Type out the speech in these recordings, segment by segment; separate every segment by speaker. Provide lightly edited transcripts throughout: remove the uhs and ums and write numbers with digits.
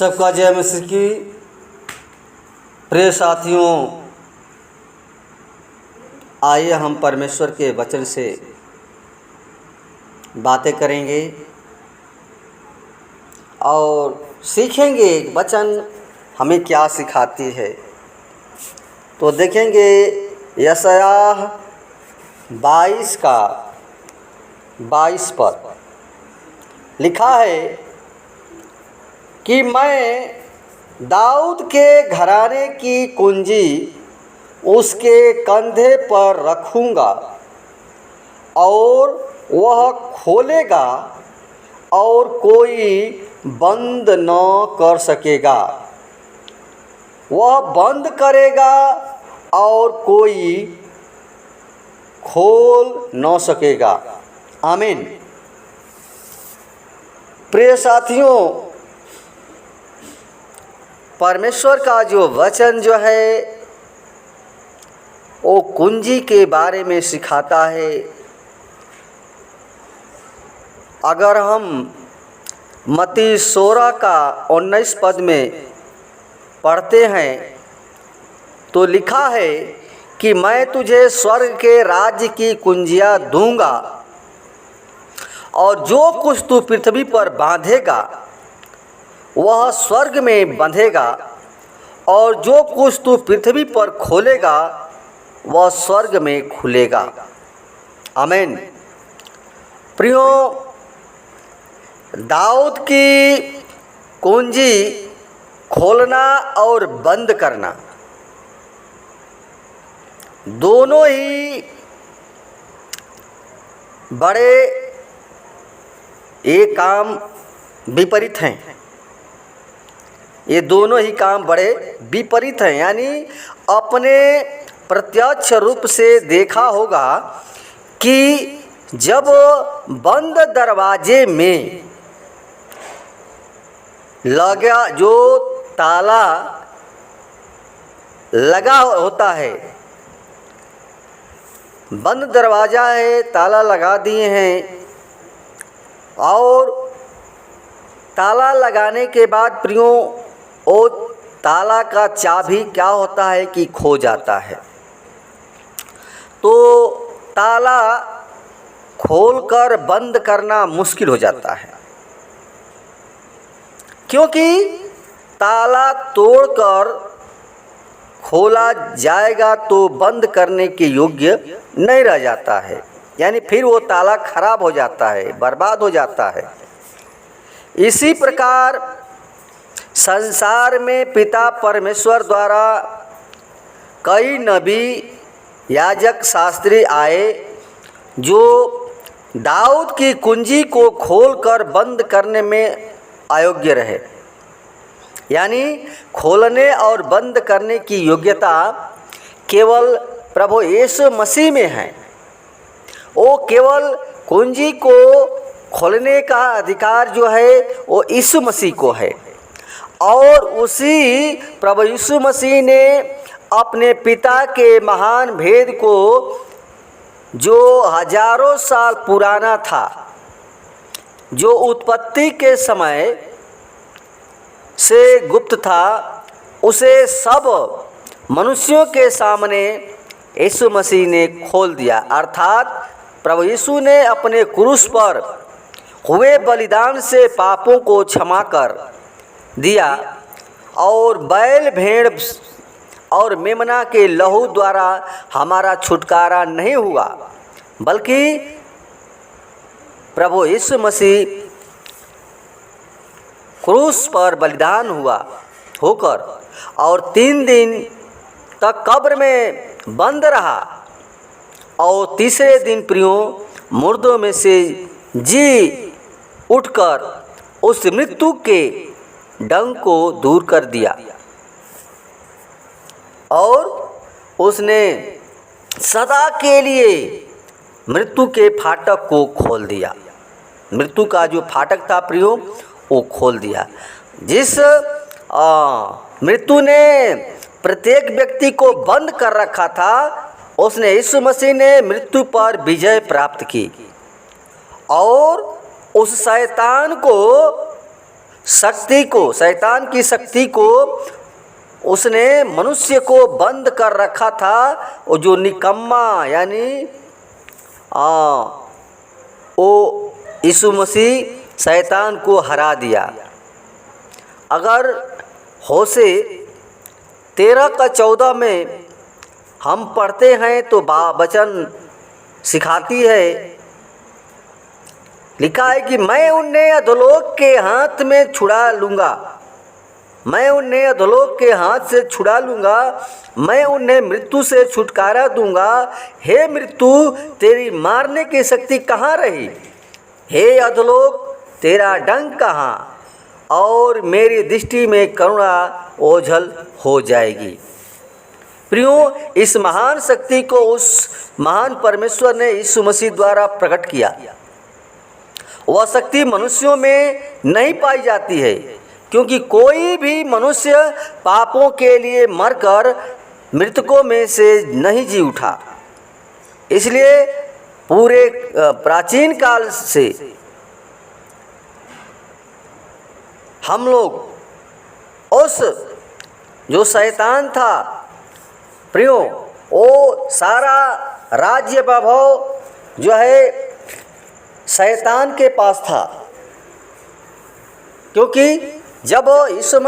Speaker 1: सबका जय मसीह की। प्रिय साथियों, आइए हम परमेश्वर के वचन से बातें करेंगे और सीखेंगे वचन हमें क्या सिखाती है। तो देखेंगे यशायाह 22 का 22 पर लिखा है कि मैं दाऊद के घराने की कुंजी उसके कंधे पर रखूँगा और वह खोलेगा और कोई बंद न कर सकेगा, वह बंद करेगा और कोई खोल न सकेगा। आमीन। प्रिय साथियों, परमेश्वर का जो वचन जो है वो कुंजी के बारे में सिखाता है। अगर हम मत्ती 16 का 19 पद में पढ़ते हैं तो लिखा है कि मैं तुझे स्वर्ग के राज्य की कुंजियाँ दूंगा और जो कुछ तू पृथ्वी पर बांधेगा वह स्वर्ग में बंधेगा और जो कुछ तू पृथ्वी पर खोलेगा वह स्वर्ग में खुलेगा। आमीन। प्रियो, दाऊद की कुंजी खोलना और बंद करना दोनों ही बड़े ये काम विपरीत हैं। ये दोनों ही काम बड़े विपरीत हैं। यानी अपने प्रत्यक्ष रूप से देखा होगा कि जब बंद दरवाजे में लगा जो ताला लगा होता है, बंद दरवाज़ा है, ताला लगा दिए हैं और ताला लगाने के बाद प्रियों वो ताला का चाबी क्या होता है कि खो जाता है। तो ताला खोलकर बंद करना मुश्किल हो जाता है, क्योंकि ताला तोड़कर खोला जाएगा तो बंद करने के योग्य नहीं रह जाता है। यानी फिर वो ताला खराब हो जाता है, बर्बाद हो जाता है। इसी प्रकार संसार में पिता परमेश्वर द्वारा कई नबी, याजक, शास्त्री आए जो दाऊद की कुंजी को खोलकर बंद करने में अयोग्य रहे। यानी खोलने और बंद करने की योग्यता केवल प्रभु यीशु मसीह में है। वो केवल कुंजी को खोलने का अधिकार जो है वो यीशु मसीह को है और उसी प्रभु यीशु मसीह ने अपने पिता के महान भेद को जो हजारों साल पुराना था, जो उत्पत्ति के समय से गुप्त था, उसे सब मनुष्यों के सामने यीशु मसीह ने खोल दिया। अर्थात प्रभु यीशु ने अपने क्रूस पर हुए बलिदान से पापों को क्षमा कर दिया और बैल, भेड़ और मेमना के लहू द्वारा हमारा छुटकारा नहीं हुआ, बल्कि प्रभु यीशु मसीह क्रूस पर बलिदान होकर और 3 दिन तक कब्र में बंद रहा और तीसरे दिन प्रियों मुर्दों में से जी उठकर उस मृत्यु के डंक को दूर कर दिया और उसने सदा के लिए मृत्यु के फाटक को खोल दिया। मृत्यु का जो फाटक था प्रियो वो खोल दिया। जिस मृत्यु ने प्रत्येक व्यक्ति को बंद कर रखा था, उसने यीशु मसीह ने मृत्यु पर विजय प्राप्त की और उस शैतान को शक्ति को, शैतान की शक्ति को उसने मनुष्य को बंद कर रखा था। वो जो निकम्मा यानी वो यीशु मसीह शैतान को हरा दिया। अगर होशे 13:14 में हम पढ़ते हैं तो वचन सिखाती है, लिखा है कि मैं उन्हें अधोलोक के हाथ में छुड़ा लूँगा, मैं उन्हें अधोलोक के हाथ से छुड़ा लूँगा, मैं उन्हें मृत्यु से छुटकारा दूँगा। हे मृत्यु, तेरी मारने की शक्ति कहाँ रही? हे अधोलोक, तेरा डंक कहाँ? और मेरी दृष्टि में करुणा ओझल हो जाएगी। प्रियो, इस महान शक्ति को उस महान परमेश्वर ने यीशु मसीह द्वारा प्रकट किया। वह शक्ति मनुष्यों में नहीं पाई जाती है, क्योंकि कोई भी मनुष्य पापों के लिए मरकर मृतकों में से नहीं जी उठा। इसलिए पूरे प्राचीन काल से हम लोग उस जो शैतान था प्रियो, वो सारा राज्य वैभव जो है शैतान के पास था। क्योंकि जब यीशु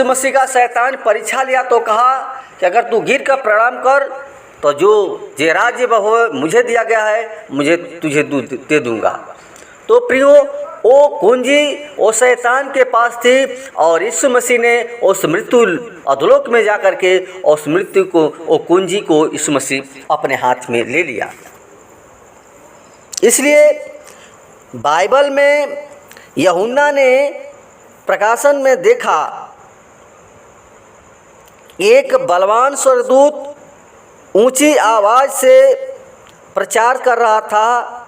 Speaker 1: मसीह का शैतान परीक्षा लिया तो कहा कि अगर तू गिर कर प्रणाम कर तो जो राज्य वैभव मुझे दिया गया है मुझे तुझे दे दूंगा। तो प्रियो, वो कुंजी वो शैतान के पास थी और यीशु मसीह ने उस मृत्यु अधोलोक में जाकर के उस मृत्यु को, वो कुंजी को यीशु मसीह अपने हाथ में ले लिया। इसलिए बाइबल में यूहन्ना ने प्रकाशन में देखा, एक बलवान स्वर्गदूत ऊंची आवाज़ से प्रचार कर रहा था,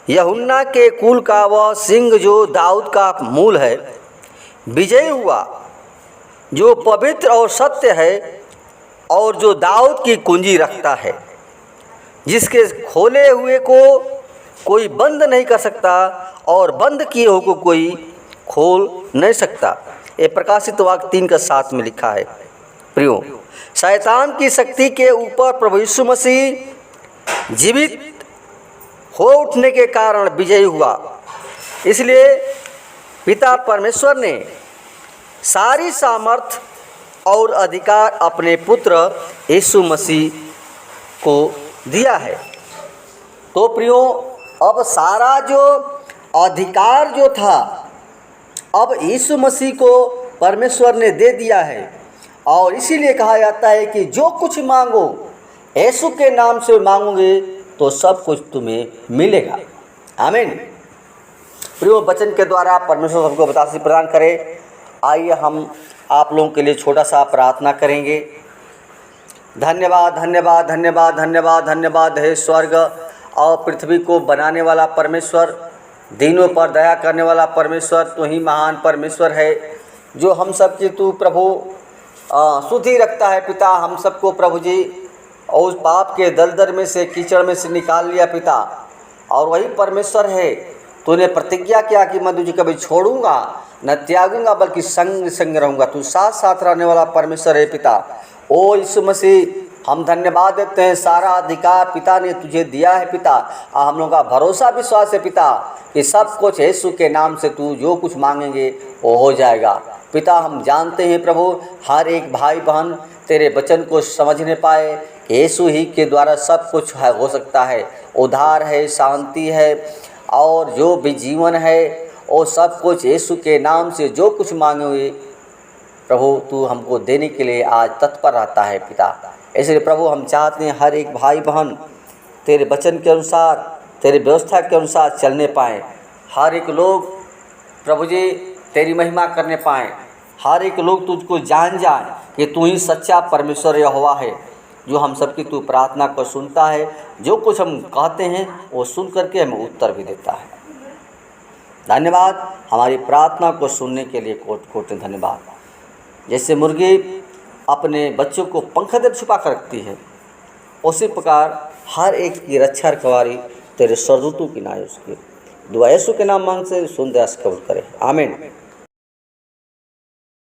Speaker 1: यूहन्ना के कुल का वह सिंह जो दाऊद का मूल है विजयी हुआ, जो पवित्र और सत्य है और जो दाऊद की कुंजी रखता है, जिसके खोले हुए को कोई बंद नहीं कर सकता और बंद किए हुए को कोई खोल नहीं सकता। ये प्रकाशित वाक्य 3:7 में लिखा है। प्रियो, शैतान की शक्ति के ऊपर प्रभु यीशु मसीह जीवित हो उठने के कारण विजयी हुआ। इसलिए पिता परमेश्वर ने सारी सामर्थ और अधिकार अपने पुत्र यीशु मसीह को दिया है। तो प्रियो, अब सारा जो अधिकार जो था अब यीशु मसीह को परमेश्वर ने दे दिया है। और इसीलिए कहा जाता है कि जो कुछ मांगो यीशु के नाम से मांगोगे तो सब कुछ तुम्हें मिलेगा। आमीन। प्रियो, वचन के द्वारा परमेश्वर हमको बतासी प्रदान करे। आइए हम आप लोगों के लिए छोटा सा प्रार्थना करेंगे। धन्यवाद धन्यवाद धन्यवाद धन्यवाद धन्यवाद हे स्वर्ग और पृथ्वी को बनाने वाला परमेश्वर, दीनों पर दया करने वाला परमेश्वर, तू ही महान परमेश्वर है जो हम सब की तू प्रभु शुद्धि रखता है। पिता, हम सबको प्रभु जी और उस पाप के दलदल में से, कीचड़ में से निकाल लिया पिता। और वही परमेश्वर है, तूने प्रतिज्ञा किया कि मैं तुझे कभी छोड़ूंगा न त्यागूंगा बल्कि संग संग रहूंगा। तू साथ साथ रहने वाला परमेश्वर है पिता। ओ यीशु मसीह, हम धन्यवाद देते हैं, सारा अधिकार पिता ने तुझे दिया है पिता। हम लोगों का भरोसा विश्वास है पिता कि सब कुछ यीशु के नाम से तू जो कुछ मांगेंगे वो हो जाएगा। पिता, हम जानते हैं प्रभु हर एक भाई बहन तेरे वचन को समझने पाए, यीशु ही के द्वारा सब कुछ हो सकता है। उद्धार है, शांति है और जो भी जीवन है वो सब कुछ यीशु के नाम से जो कुछ मांगोगे प्रभु तू हमको देने के लिए आज तत्पर रहता है पिता। इसलिए प्रभु हम चाहते हैं हर एक भाई बहन तेरे वचन के अनुसार, तेरे व्यवस्था के अनुसार चलने पाएँ। हर एक लोग प्रभु जी तेरी महिमा करने पाएँ। हर एक लोग तुझको जान जाए कि तू ही सच्चा परमेश्वर यहोवा है जो हम सबकी तू प्रार्थना को सुनता है। जो कुछ हम कहते हैं वो सुन करके हमें उत्तर भी देता है। धन्यवाद हमारी प्रार्थना को सुनने के लिए, कोट कोट धन्यवाद। जैसे मुर्गी अपने बच्चों को पंखा छुपा कर रखती है, उसी प्रकार हर एक की रक्षा रखवारी तेरे स्वर्गदूतों की नाय उसकी दुआ यीशु के नाम मांग से सुनते कबूल करें, आमीन।